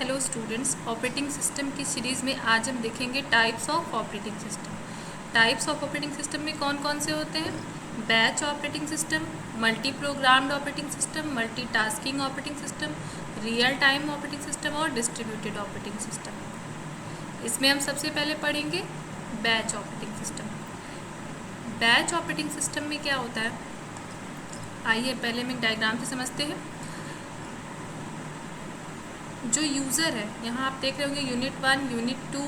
Hello students, operating system की series में आज हम देखेंगे types of operating system. Types of operating system में कौन कौन से होते हैं? Batch operating system, multi programmed operating system, multitasking operating system, real time operating system और डिस्ट्रीब्यूटेड ऑपरेटिंग सिस्टम। इसमें हम सबसे पहले पढ़ेंगे batch operating system. Batch operating system में क्या होता है, आइए पहले हम एक डायग्राम से समझते हैं। जो यूज़र है, यहाँ आप देख रहे होंगे यूनिट 1, यूनिट 2,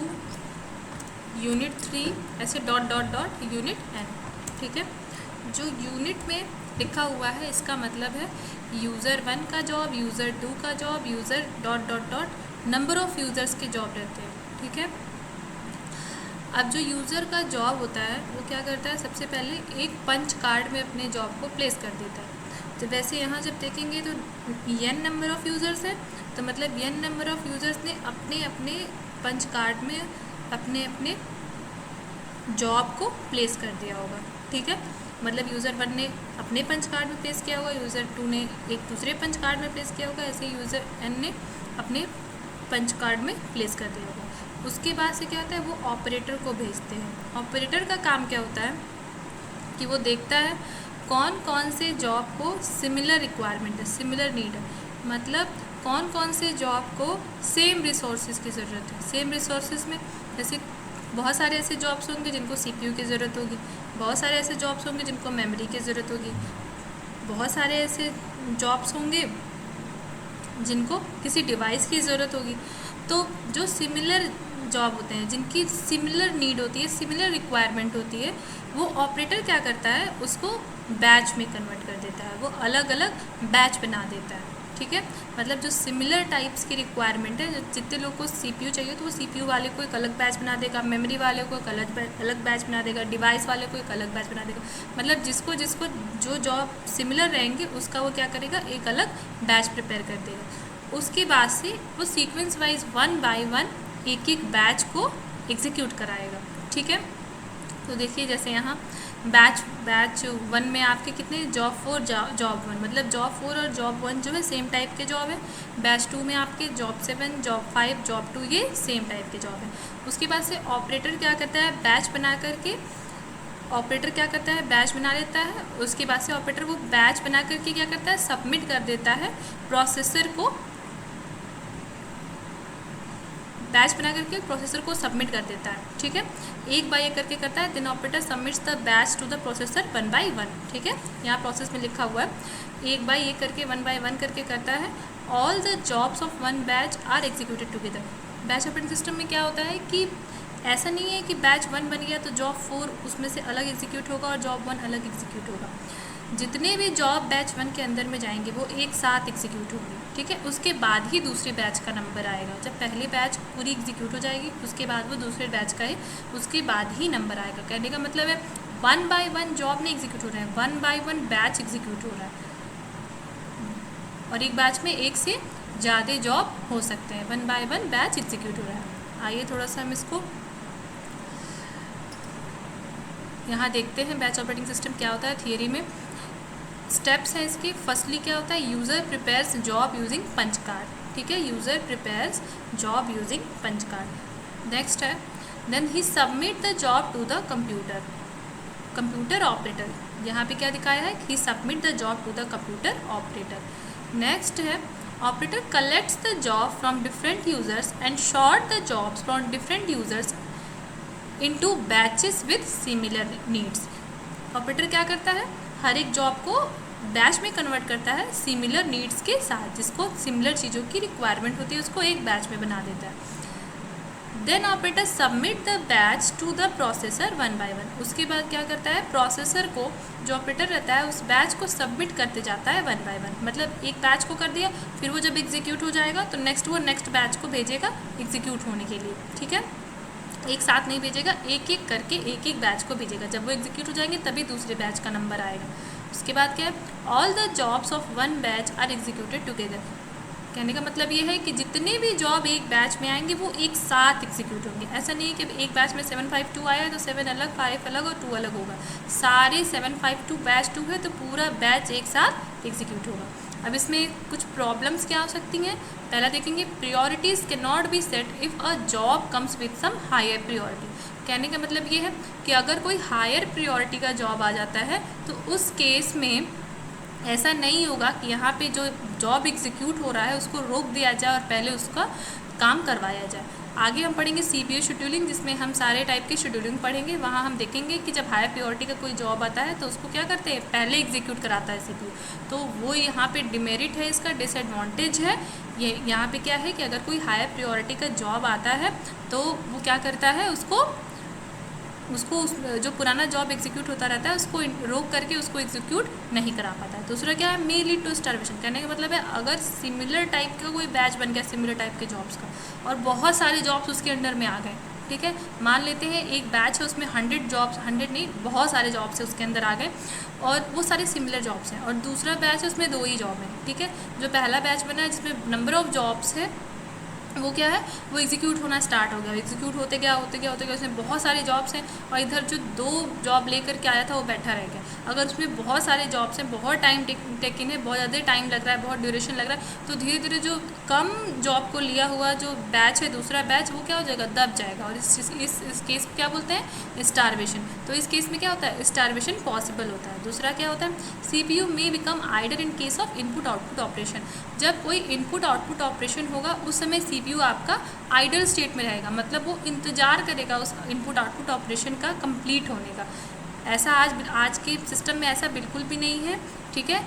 यूनिट 3, ऐसे dot dot dot unit n, ठीक है। जो यूनिट में लिखा हुआ है इसका मतलब है यूज़र 1 का जॉब, यूज़र 2 का job, user dot dot dot number of users के जॉब रहते हैं, ठीक है। अब जो यूज़र का जॉब होता है वो क्या करता है, सबसे पहले एक पंच कार्ड में अपने जॉब को प्लेस कर देता है। तो वैसे यहाँ जब देखेंगे तो n नंबर ऑफ़ यूज़र्स है, तो मतलब n नंबर ऑफ़ यूज़र्स ने अपने अपने पंच कार्ड में अपने अपने जॉब को प्लेस कर दिया होगा, ठीक है। मतलब यूज़र 1 ने अपने पंच कार्ड में प्लेस किया होगा, यूज़र 2 ने एक दूसरे पंच कार्ड में प्लेस किया होगा, ऐसे यूज़र n ने अपने पंच कार्ड में प्लेस कर दिया होगा। उसके बाद से क्या होता है, वो ऑपरेटर को भेजते हैं। ऑपरेटर का काम क्या होता है कि वो देखता है कौन कौन से जॉब को सिमिलर रिक्वायरमेंट है, सिमिलर नीड है, मतलब कौन कौन से जॉब को सेम रिसोर्सेज की ज़रूरत है। सेम रिसोर्सेज में जैसे बहुत सारे ऐसे जॉब्स होंगे जिनको सीपीयू की ज़रूरत होगी, बहुत सारे ऐसे जॉब्स होंगे जिनको मेमोरी की ज़रूरत होगी, बहुत सारे ऐसे जॉब्स होंगे जिनको किसी डिवाइस की ज़रूरत होगी। तो जो सिमिलर जॉब होते हैं, जिनकी सिमिलर नीड होती है, सिमिलर रिक्वायरमेंट होती है, वो ऑपरेटर क्या करता है, उसको बैच में कन्वर्ट कर देता है, वो अलग अलग बैच बना देता है, ठीक है। मतलब जो सिमिलर टाइप्स की रिक्वायरमेंट है, जितने लोगों को सीपीयू चाहिए तो वो सीपीयू वाले को एक अलग बैच बना देगा, मेमोरी वाले को एक अलग बैच बना देगा, डिवाइस वाले को एक अलग बैच बना देगा। मतलब जिसको जिसको जो जॉब सिमिलर रहेंगे उसका वो क्या करेगा, एक अलग बैच प्रिपेयर कर देगा। उसके बाद से वो सीक्वेंस वाइज 1 बाय 1 एक एक बैच को एग्जीक्यूट कराएगा, ठीक है। तो देखिए जैसे यहाँ बैच 1 में आपके कितने जॉब 4 जॉब 1, मतलब जॉब 4 और जॉब 1 जो है सेम टाइप के जॉब है। बैच 2 में आपके जॉब 7, जॉब 5, जॉब 2 ये सेम टाइप के जॉब है। उसके बाद से ऑपरेटर क्या करता है, बैच बना करके ऑपरेटर क्या करता है, बैच बना लेता है। उसके बाद से ऑपरेटर वो बैच बना करके क्या करता है, सबमिट कर देता है प्रोसेसर को, बैच बना करके प्रोसेसर को सबमिट कर देता है, ठीक है। एक बाय एक करके करता है। Then operator submits the batch to the processor 1 by 1, ठीक है। यहाँ प्रोसेस में लिखा हुआ है एक बाय एक करके 1 बाय 1 करके करता है। All the jobs of 1 batch are executed together. Batch operating system में क्या होता है कि ऐसा नहीं है कि बैच 1 बन गया तो जॉब 4 उसमें से अलग एग्जीक्यूट होगा और जॉब 1 अलग एग्जीक्यूट होगा। जितने भी जॉब बैच 1 के अंदर में जाएंगे वो एक साथ एग्जीक्यूट होंगे, ठीक है। उसके बाद ही दूसरे बैच का नंबर आएगा। जब पहले बैच पूरी एग्जीक्यूट हो जाएगी उसके बाद वो दूसरे बैच का है, उसके बाद ही नंबर आएगा। कहने का मतलब है 1 बाय 1 जॉब नहीं एग्जीक्यूट हो रहा है, 1 बाय 1 बैच एग्जीक्यूट हो रहा है। और एक बैच में एक से ज़्यादा जॉब हो सकते हैं, 1 बाय 1 बैच एग्जीक्यूट हो रहा है। आइए थोड़ा सा हम इसको यहाँ देखते हैं बैच ऑपरेटिंग सिस्टम क्या होता है। थियरी में स्टेप्स हैं इसके। फर्स्टली क्या होता है, user prepares job using punch card, ठीक है। User prepares job using punch card. Next है then he submit the job to the computer operator. यहाँ पे क्या दिखाया है, he submit the job to the computer operator. Next है operator collects the job from different users and sort the jobs from different users into batches with similar needs. Operator क्या करता है, हर एक जॉब को बैच में convert करता है similar needs के साथ, जिसको सिमिलर चीज़ों की रिक्वायरमेंट होती है उसको एक बैच में बना देता है। Then operator submit the batch to the processor 1 by 1। उसके बाद क्या करता है, प्रोसेसर को जो ऑपरेटर रहता है उस बैच को सबमिट करते जाता है 1 बाय 1। मतलब एक बैच को कर दिया, फिर वो जब एग्जीक्यूट हो जाएगा तो वो नेक्स्ट बैच को भेजेगा एग्जीक्यूट होने के लिए, ठीक है। एक साथ नहीं भेजेगा, एक एक करके एक एक बैच को भेजेगा। जब वो एग्जीक्यूट हो जाएंगे तभी दूसरे बैच का नंबर आएगा। उसके बाद क्या है, all the jobs of 1 batch are executed together. कहने का मतलब ये है कि जितने भी जॉब एक बैच में आएंगे वो एक साथ एग्जीक्यूट होंगे। ऐसा नहीं है कि एक बैच में 752 आया है तो 7 अलग, 5 अलग और 2 अलग होगा। सारे 752 बैच 2 है तो पूरा बैच एक साथ एग्जीक्यूट होगा। अब इसमें कुछ प्रॉब्लम्स क्या हो सकती हैं, पहला देखेंगे priorities can not be set if a job comes with some higher priority. कहने का मतलब ये है कि अगर कोई हायर प्रायोरिटी का जॉब आ जाता है तो उस केस में ऐसा नहीं होगा कि यहाँ पे जो जॉब एग्जीक्यूट हो रहा है उसको रोक दिया जाए और पहले उसका काम करवाया जाए। आगे हम पढ़ेंगे CPU शेड्यूलिंग, जिसमें हम सारे टाइप की शेड्यूलिंग पढ़ेंगे। वहाँ हम देखेंगे कि जब हायर प्रायोरिटी का कोई जॉब आता है तो उसको क्या करते हैं, पहले एग्जीक्यूट कराता है CPU। तो वो यहाँ पे डिमेरिट है, इसका डिसएडवांटेज है। ये यहाँ पे क्या है कि अगर कोई हायर प्रायोरिटी का जॉब आता है तो वो क्या करता है, उसको जो पुराना जॉब एग्जीक्यूट होता रहता है उसको रोक करके उसको एग्जीक्यूट नहीं करा पाता है। दूसरा क्या है, मे लीड टू स्टार्वेशन। कहने का मतलब है अगर सिमिलर टाइप का कोई बैच बन गया सिमिलर टाइप के जॉब्स का और बहुत सारे जॉब्स उसके अंडर में आ गए, ठीक है, मान लेते हैं एक बैच है उसमें 100 जॉब्स, 100 नहीं बहुत सारे जॉब्स है उसके अंदर आ गए और वो सारे सिमिलर जॉब्स हैं, और दूसरा बैच है उसमें 2 ही जॉब हैं, ठीक है। जो पहला बैच बना है जिसमें नंबर ऑफ़ जॉब्स है वो क्या है, वो एग्जीक्यूट होना स्टार्ट हो गया, एग्जीक्यूट होते गया उसमें बहुत सारे जॉब्स हैं और इधर जो 2 जॉब लेकर के आया था वो बैठा रह गया। अगर उसमें बहुत सारे जॉब्स हैं, बहुत टाइम टेकिंग है, बहुत ज़्यादा टाइम लग रहा है, बहुत ड्यूरेशन लग रहा है, तो धीरे धीरे जो कम जॉब को लिया हुआ जो बैच है दूसरा बैच वो क्या हो जाएगा, दब जाएगा। और इस केस में क्या बोलते हैं, स्टारवेशन। तो इस केस में क्या होता है, स्टारवेशन पॉसिबल होता है। दूसरा क्या होता है, CPU में become idle in case of input output operation. जब कोई इनपुट आउटपुट ऑपरेशन होगा उस समय CPU आपका आइडल स्टेट में रहेगा, मतलब वो इंतज़ार करेगा उस इनपुट आउटपुट ऑपरेशन का कंप्लीट होने का। ऐसा आज के सिस्टम में ऐसा बिल्कुल भी नहीं है, ठीक है।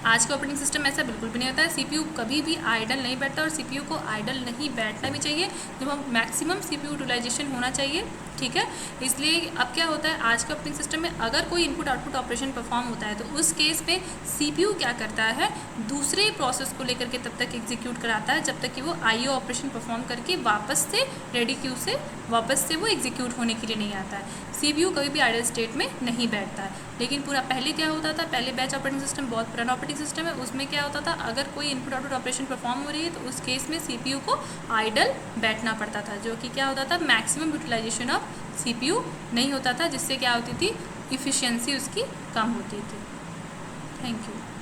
आज का ऑपरेटिंग सिस्टम ऐसा बिल्कुल भी नहीं होता है। CPU कभी भी आइडल नहीं बैठता और CPU को आइडल नहीं बैठना भी चाहिए, जब हम मैक्सिमम CPU यूटिलाइजेशन होना चाहिए, ठीक है। इसलिए अब क्या होता है, आज का ऑपरेटिंग सिस्टम में अगर कोई इनपुट आउटपुट ऑपरेशन परफॉर्म होता है तो उस केस में CPU क्या करता है, दूसरे प्रोसेस को लेकर के तब तक एग्जीक्यूट कराता है जब तक कि वो IO ऑपरेशन परफॉर्म करके वापस से रेडी क्यू से वापस से वो एग्जीक्यूट होने के लिए नहीं आता है। CPU कभी भी आइडल स्टेट में नहीं बैठता है। लेकिन पूरा पहले क्या होता था, पहले बैच ऑपरेटिंग सिस्टम बहुत पुराना ऑपरेटिंग सिस्टम है, उसमें क्या होता था, अगर कोई इनपुट आउटपुट ऑपरेशन परफॉर्म हो रही है तो उस केस में CPU को आइडल बैठना पड़ता था, जो कि क्या होता था, मैक्सिमम यूटिलाइजेशन ऑफ CPU नहीं होता था, जिससे क्या होती थी, इफ़िशियंसी उसकी कम होती थी। Thank you.